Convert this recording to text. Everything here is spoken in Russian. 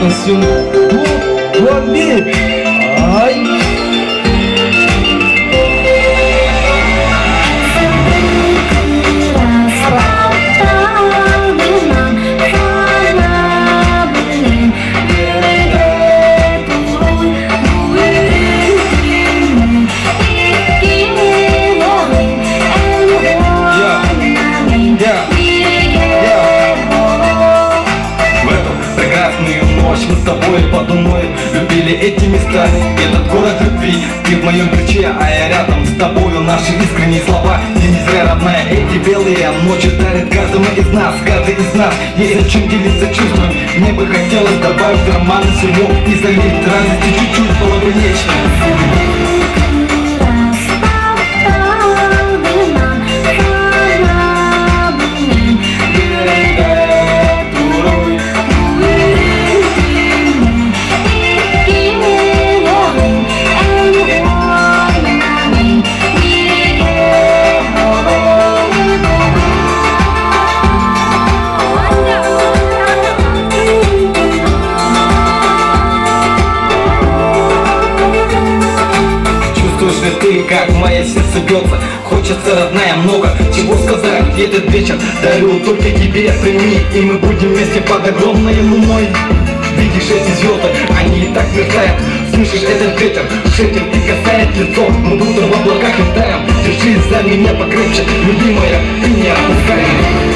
Attention, toi, bébé. Aïe. Мы с тобой под луной любили эти места, этот город любви. Ты в моем ключе, а я рядом с тобою. Наши искренние слова, и не зря, родная. Эти белые ночи дарят каждому из нас. Каждый из нас есть о чем делиться чувством. Мне бы хотелось добавить роман всему и залить радости чуть-чуть, было бы нечто. Ты, как мое сердце бьется, хочется, родная, много чего сказать. Этот вечер дарю только тебе, прими, и мы будем вместе под огромной луной. Видишь эти звезды, они и так мерцают. Слышишь этот ветер, шепчет и касает лицо. Мы будто в облаках летаем. Держись за меня покрепче, любимая, ты не отпускай.